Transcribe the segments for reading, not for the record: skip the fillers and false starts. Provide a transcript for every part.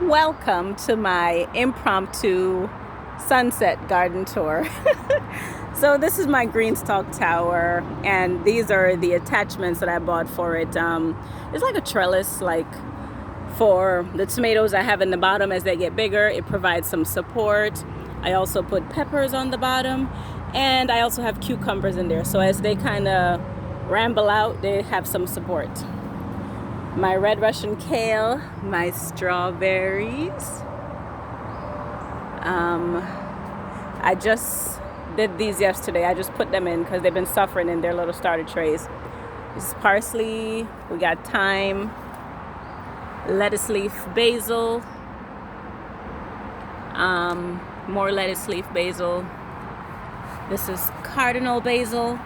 Welcome to my impromptu sunset garden tour. So this is my Greenstalk tower, and these are the attachments that I bought for it. It's like a trellis, like for the tomatoes I have in the bottom. As they get bigger, it provides some support. I also put peppers on the bottom, and I also have cucumbers in there, so as they kind of ramble out, they have some support. My red Russian kale, my strawberries. I just did these yesterday. I just put them in because they've been suffering in their little starter trays. This is parsley. We got thyme, lettuce leaf basil, more lettuce leaf basil. This is cardinal basil.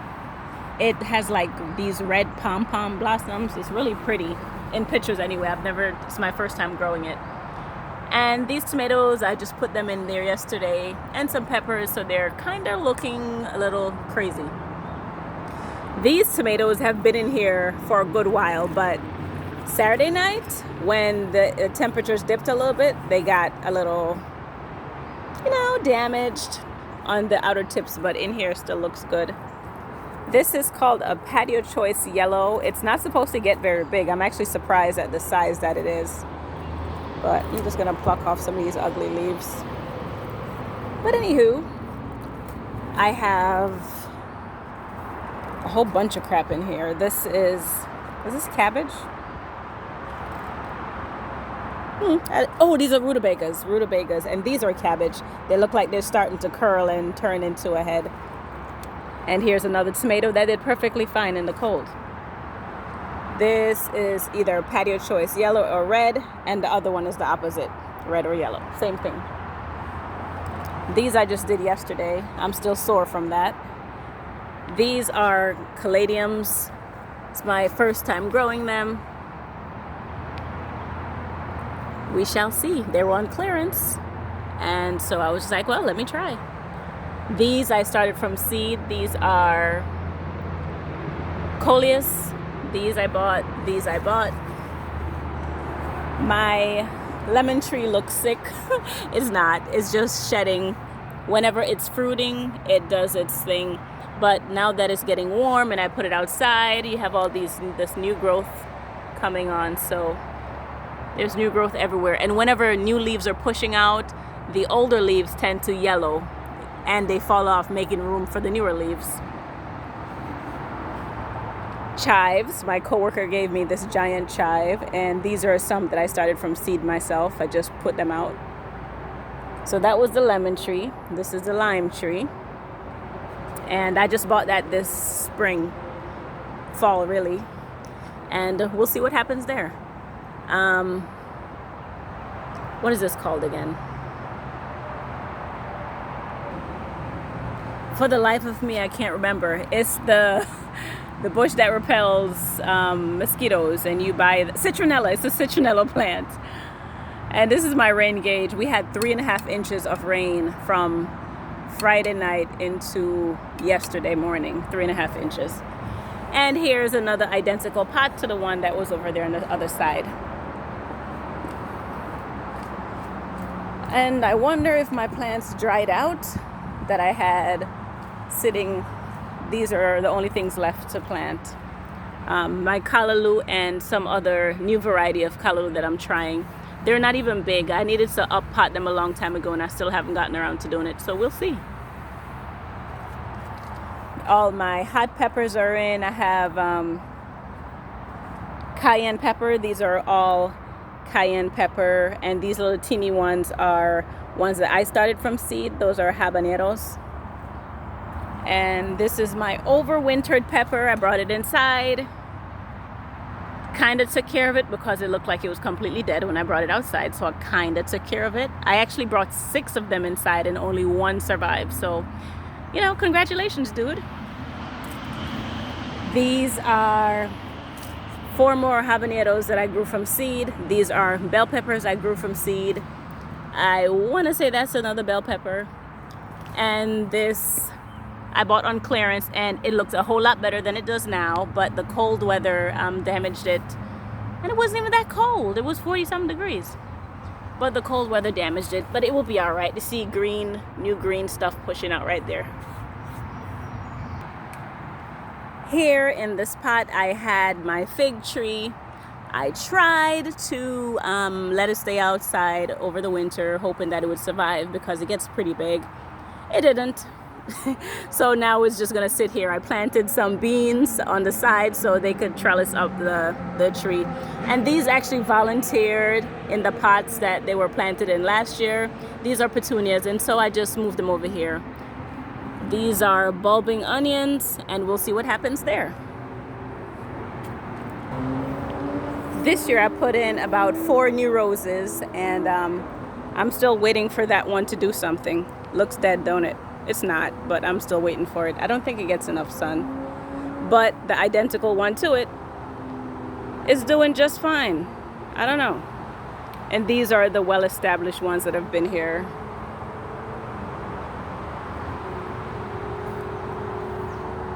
It has like these red pom-pom blossoms. It's really pretty in pictures anyway. It's my first time growing it. And these tomatoes, I just put them in there yesterday, and some peppers, so they're kind of looking a little crazy. These tomatoes have been in here for a good while, but Saturday night, when the temperatures dipped a little bit, they got a little, damaged on the outer tips, but in here still looks good. This is called a Patio Choice Yellow. It's not supposed to get very big. I'm actually surprised at the size that it is. But I'm just going to pluck off some of these ugly leaves. But anywho, I have a whole bunch of crap in here. Is this cabbage? These are rutabagas. And these are cabbage. They look like they're starting to curl and turn into a head. And here's another tomato that did perfectly fine in the cold. This is either Patio Choice Yellow or red, and the other one is the opposite, red or yellow. Same thing. These I just did yesterday. I'm still sore from that. These are caladiums. It's my first time growing them. We shall see. They were on clearance, and so I was just like, well, let me try. These I started from seed. These are coleus. These I bought. My lemon tree looks sick. It's not. It's just shedding. Whenever it's fruiting, it does its thing. But now that it's getting warm and I put it outside, you have all this new growth coming on. So there's new growth everywhere. And whenever new leaves are pushing out, the older leaves tend to yellow, and they fall off, making room for the newer leaves. Chives. My coworker gave me this giant chive, and these are some that I started from seed myself. I just put them out. So that was the lemon tree. This is the lime tree. And I just bought that this fall really. And we'll see what happens there. What is this called again? For the life of me, I can't remember. It's the bush that repels mosquitoes, and you buy citronella. It's a citronella plant. And this is my rain gauge. We had 3.5 inches of rain from Friday night into yesterday morning. 3.5 inches. And here's another identical pot to the one that was over there on the other side. And I wonder if my plants dried out that I had sitting. These are the only things left to plant. My callaloo and some other new variety of callaloo that I'm trying. They're not even big. I needed to up pot them a long time ago, and I still haven't gotten around to doing it, so we'll see. All my hot peppers are in. I have cayenne pepper. These are all cayenne pepper, and these little teeny ones are ones that I started from seed. Those are habaneros. And this is my overwintered pepper. I brought it inside. Kind of took care of it because it looked like it was completely dead when I brought it outside. So I kind of took care of it. I actually brought 6 of them inside and only 1 survived. So, congratulations, dude. These are 4 more habaneros that I grew from seed. These are bell peppers I grew from seed. I want to say that's another bell pepper. And this I bought on clearance, and it looks a whole lot better than it does now, but the cold weather damaged it, and it wasn't even that cold. It was 40 some degrees. but the cold weather damaged it. But it will be all right. You see green, new green stuff pushing out right there. Here in this pot, I had my fig tree. I tried to let it stay outside over the winter, hoping that it would survive because it gets pretty big. It didn't. So now it's just gonna sit here. I planted some beans on the side so they could trellis up the tree. And these actually volunteered in the pots that they were planted in last year. These are petunias, and so I just moved them over here. These are bulbing onions, and we'll see what happens there. This year I put in about 4 new roses, and I'm still waiting for that one to do something. Looks dead, don't it? It's not, but I'm still waiting for it. I don't think it gets enough sun. But the identical one to it is doing just fine. I don't know. And these are the well-established ones that have been here.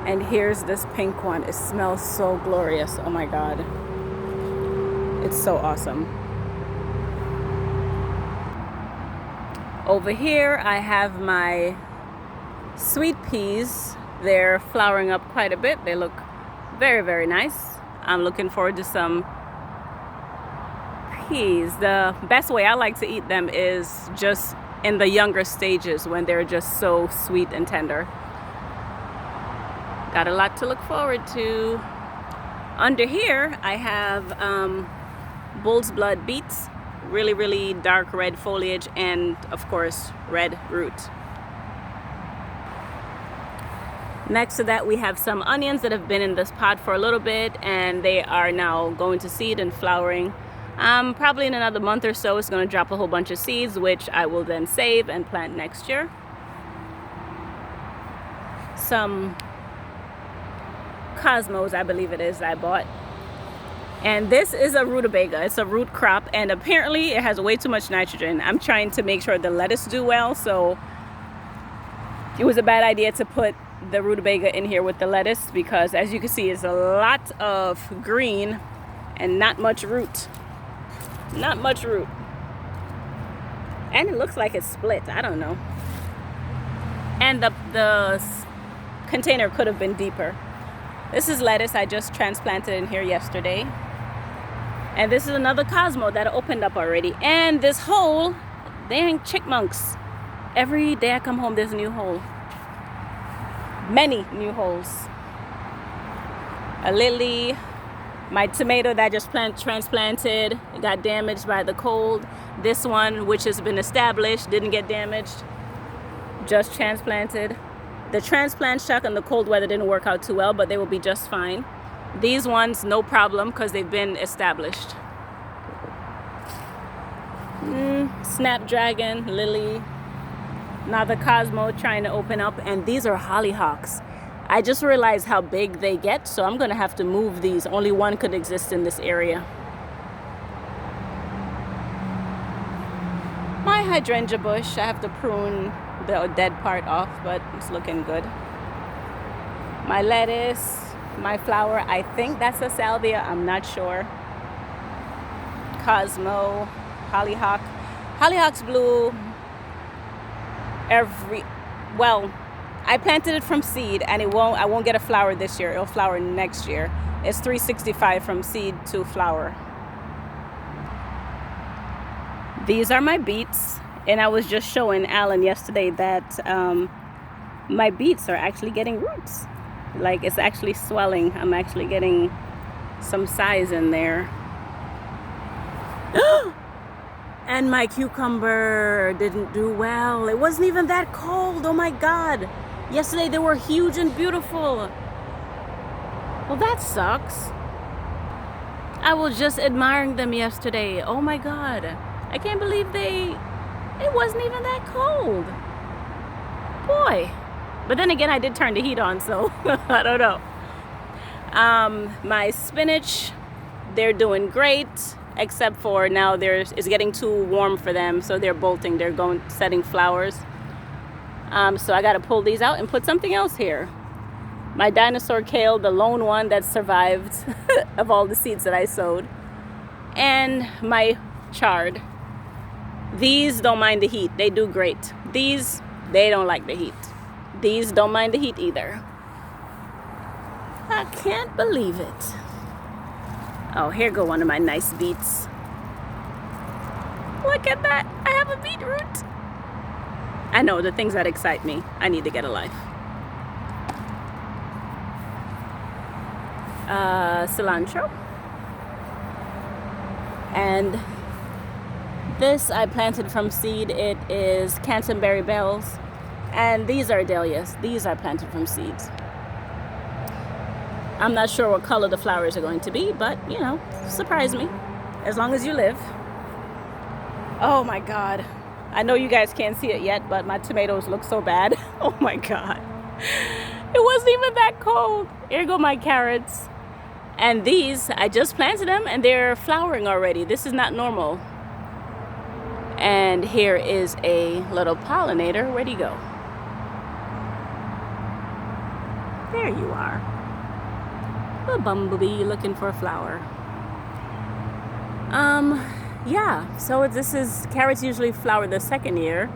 And here's this pink one. It smells so glorious. Oh my God. It's so awesome. Over here, I have my sweet peas. They're flowering up quite a bit. They look very, very nice. I'm looking forward to some peas. The best way I like to eat them is just in the younger stages when they're just so sweet and tender. Got a lot to look forward to. Under here, I have bull's blood beets, really, really dark red foliage, and of course, red root. Next to that, we have some onions that have been in this pot for a little bit, and they are now going to seed and flowering. Probably in another month or so, it's going to drop a whole bunch of seeds, which I will then save and plant next year. Some cosmos, I believe it is, I bought. And this is a rutabaga. It's a root crop, and apparently it has way too much nitrogen. I'm trying to make sure the lettuce do well, so it was a bad idea to put the rutabaga in here with the lettuce, because as you can see, it's a lot of green and not much root. Not much root. And it looks like it's split. I don't know. And the container could have been deeper. This is lettuce I just transplanted in here yesterday. And this is another Cosmo that opened up already. And this hole, dang chickmunks. Every day I come home, there's a new hole. Many new holes. A lily. My tomato that I just transplanted, it got damaged by the cold. This one, which has been established, didn't get damaged. Just transplanted. The transplant shuck and the cold weather didn't work out too well, but they will be just fine. These ones, no problem, because they've been established. Snapdragon, lily, another Cosmo trying to open up, and these are hollyhocks. I just realized how big they get, so I'm going to have to move these. Only one could exist in this area. My hydrangea bush, I have to prune the dead part off, but it's looking good. My lettuce, my flower, I think that's a salvia, I'm not sure. Cosmo, hollyhock. Hollyhocks bloom I planted it from seed, and I won't get a flower this year. It'll flower next year. It's 365 from seed to flower. These are my beets, and I was just showing Alan yesterday that my beets are actually getting roots. Like, it's actually swelling. I'm actually getting some size in there. And my cucumber didn't do well. It wasn't even that cold. Oh my God. Yesterday they were huge and beautiful. Well, that sucks. I was just admiring them yesterday. Oh my God. I can't believe it wasn't even that cold. Boy. But then again, I did turn the heat on, so I don't know. My spinach, they're doing great, except for now it's getting too warm for them, so they're bolting. They're setting flowers. So I got to pull these out and put something else here. My dinosaur kale, the lone one that survived of all the seeds that I sowed. And my chard. These don't mind the heat. They do great. These, they don't like the heat. These don't mind the heat either. I can't believe it. Oh, here go one of my nice beets. Look at that. I have a beetroot. I know, the things that excite me. I need to get a life. Cilantro. And this I planted from seed. It is Canterbury bells. And these are dahlias. These are planted from seeds. I'm not sure what color the flowers are going to be, but, you know, surprise me. As long as you live. Oh my God. I know you guys can't see it yet, but my tomatoes look so bad. Oh my God. It wasn't even that cold. Here go my carrots. And these, I just planted them and they're flowering already. This is not normal. And here is a little pollinator. Where'd he go? There you are. A bumblebee looking for a flower. Yeah, so this is, carrots usually flower the second year,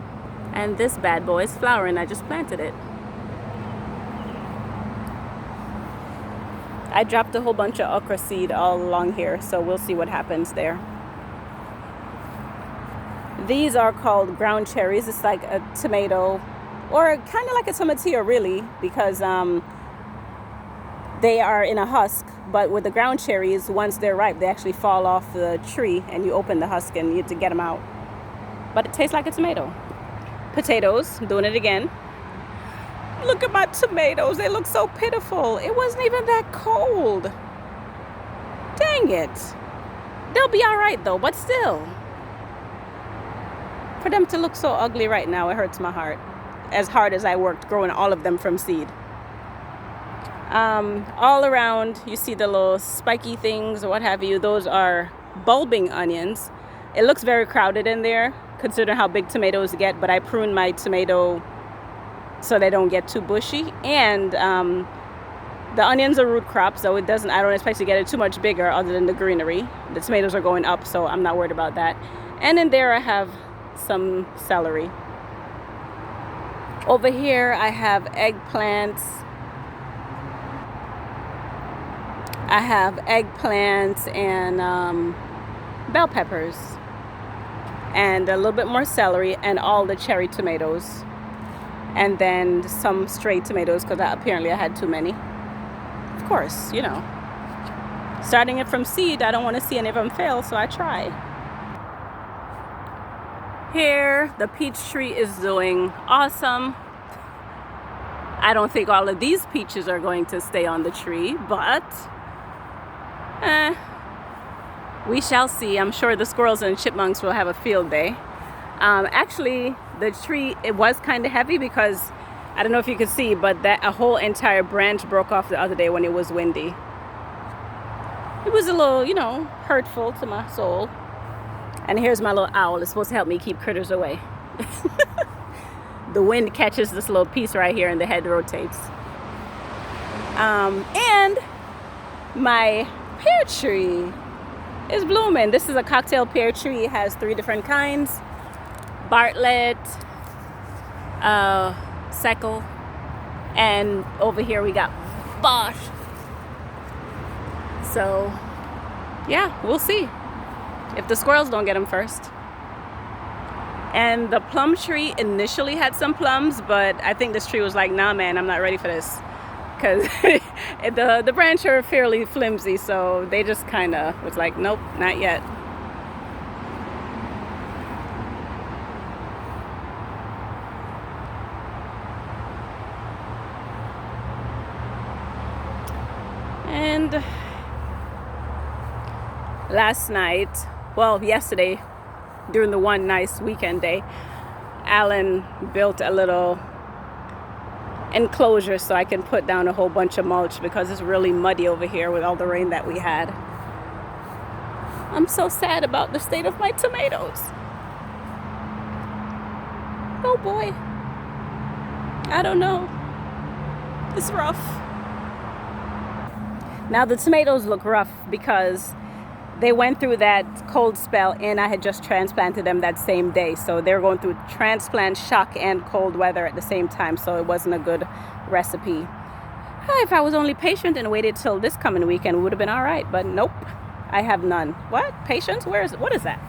and this bad boy is flowering. I just planted it. I dropped a whole bunch of okra seed all along here, so we'll see what happens there. These are called ground cherries. It's like a tomato, or kind of like a tomatillo really, because they are in a husk, but with the ground cherries, once they're ripe, they actually fall off the tree and you open the husk and you have to get them out. But it tastes like a tomato. Potatoes, doing it again. Look at my tomatoes, they look so pitiful. It wasn't even that cold. Dang it. They'll be all right though, but still. For them to look so ugly right now, it hurts my heart. As hard as I worked growing all of them from seed. All around you see the little spiky things or what have you. Those are bulbing onions. It looks very crowded in there considering how big tomatoes get, but I prune my tomato so they don't get too bushy. And the onions are root crops, so I don't expect to get it too much bigger other than the greenery. The tomatoes are going up, so I'm not worried about that. And in there I have some celery. Over here I have eggplants. I have eggplants and bell peppers and a little bit more celery and all the cherry tomatoes, and then some stray tomatoes because apparently I had too many. Of course, you know, starting it from seed, I don't want to see any of them fail, so I try. Here, the peach tree is doing awesome. I don't think all of these peaches are going to stay on the tree, but we shall see. I'm sure the squirrels and chipmunks will have a field day. Actually, the tree, it was kind of heavy because, I don't know if you could see, but a whole entire branch broke off the other day when it was windy. It was a little, you know, hurtful to my soul. And here's my little owl. It's supposed to help me keep critters away. The wind catches this little piece right here and the head rotates. And my pear tree is blooming. This is a cocktail pear tree. It has 3 different kinds. Bartlett, Seckel, and over here we got Bosch. So, yeah, we'll see if the squirrels don't get them first. And the plum tree initially had some plums, but I think this tree was like, nah man, I'm not ready for this. Because the branches are fairly flimsy, so they just kind of was like, nope, not yet. And last night, well, yesterday, during the one nice weekend day, Alan built a little enclosure so I can put down a whole bunch of mulch because it's really muddy over here with all the rain that we had. I'm so sad about the state of my tomatoes. Oh boy. I don't know. It's rough. Now the tomatoes look rough because They went through that cold spell, and I had just transplanted them that same day. So they're going through transplant shock and cold weather at the same time. So it wasn't a good recipe. If I was only patient and waited till this coming weekend, it would have been all right. But nope, I have none. What? Patience? What is that?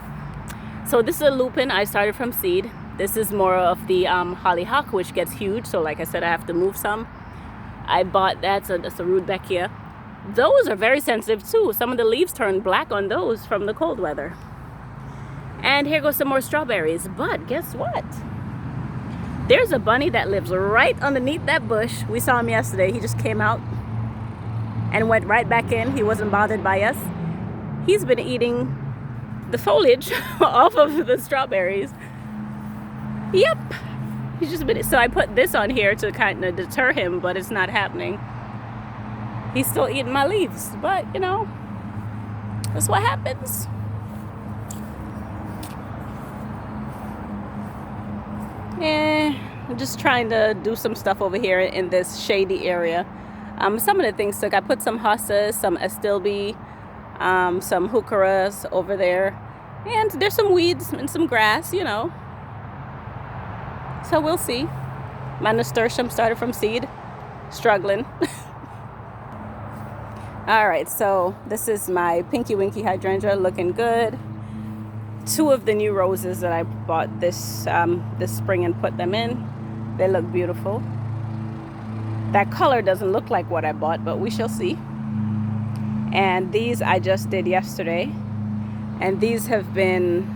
So this is a lupin. I started from seed. This is more of the hollyhock, which gets huge. So like I said, I have to move some. I bought that. So that's a Rudbeckia. Those are very sensitive too. Some of the leaves turn black on those from the cold weather. And here goes some more strawberries. But guess what? There's a bunny that lives right underneath that bush. We saw him yesterday. He just came out and went right back in. He wasn't bothered by us. He's been eating the foliage off of the strawberries. Yep. He's just been. So I put this on here to kind of deter him, but it's not happening. He's still eating my leaves, but you know, that's what happens. I'm just trying to do some stuff over here in this shady area. Some of the things took. I put some hostas, some astilbe, some heucheras over there, and there's some weeds and some grass, you know. So we'll see. My nasturtium started from seed, struggling. All right, so this is my Pinky Winky hydrangea, looking good. 2 of the new roses that I bought this spring and put them in. They look beautiful. That color doesn't look like what I bought, but we shall see. And these I just did yesterday. And these have been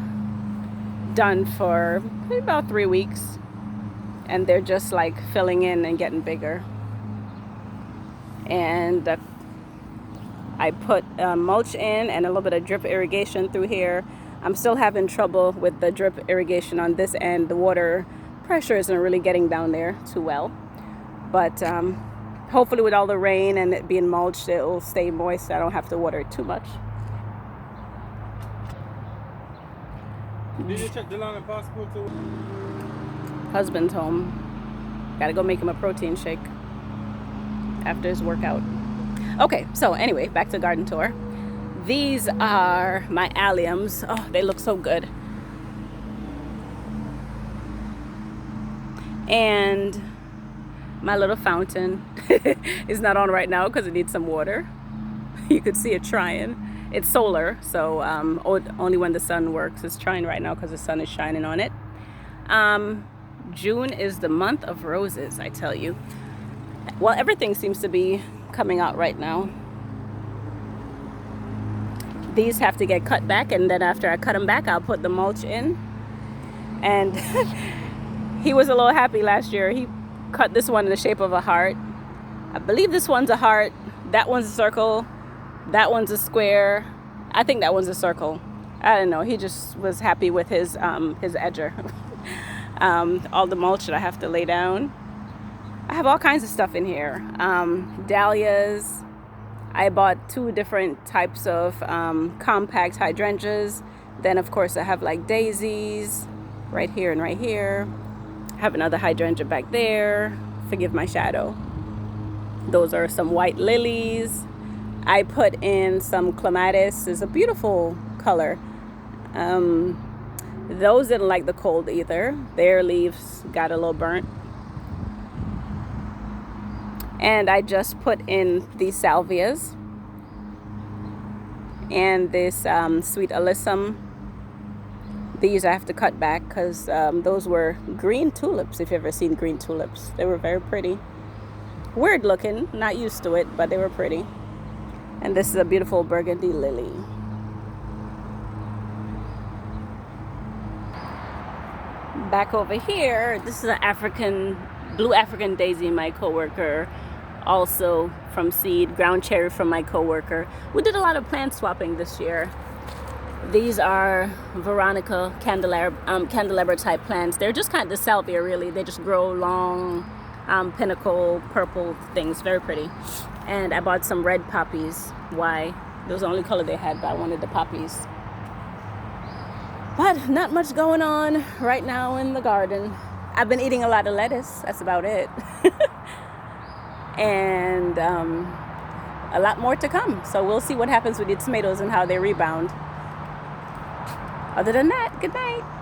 done for about 3 weeks. And they're just like filling in and getting bigger. And I put mulch in and a little bit of drip irrigation through here. I'm still having trouble with the drip irrigation on this end. The water pressure isn't really getting down there too well. But hopefully with all the rain and it being mulched, it'll stay moist. I don't have to water it too much. Did you check the line passport too? Husband's home. Gotta go make him a protein shake after his workout. Okay, so anyway, back to garden tour. These are my alliums. Oh, they look so good. And my little fountain is not on right now because it needs some water. You could see it trying. It's solar, so only when the sun works. It's trying right now because the sun is shining on it. June is the month of roses, I tell you. Well, everything seems to be coming out right now. These have to get cut back, and then after I cut them back, I'll put the mulch in. And he was a little happy last year. He cut this one in the shape of a heart. I believe this one's a heart. That one's a circle. That one's a square. I think that one's a circle. I don't know. He just was happy with his edger. All the mulch that I have to lay down. I have all kinds of stuff in here. Dahlias. I bought 2 different types of compact hydrangeas. Then, of course, I have like daisies right here and right here. I have another hydrangea back there. Forgive my shadow. Those are some white lilies. I put in some clematis. It's a beautiful color. Those didn't like the cold either. Their leaves got a little burnt. And I just put in these salvias and this sweet alyssum. These I have to cut back because those were green tulips. If you've ever seen green tulips, they were very pretty. Weird looking, not used to it, but they were pretty. And this is a beautiful burgundy lily. Back over here, this is an blue African daisy, my coworker. Also from seed, ground cherry from my coworker. We did a lot of plant swapping this year. These are Veronica candelabra type plants. They're just kind of the salvia, really. They just grow long, pinnacle purple things, very pretty. And I bought some red poppies. Why? It was the only color they had, but I wanted the poppies. But not much going on right now in the garden. I've been eating a lot of lettuce. That's about it. And a lot more to come. So we'll see what happens with the tomatoes and how they rebound. Other than that, good night.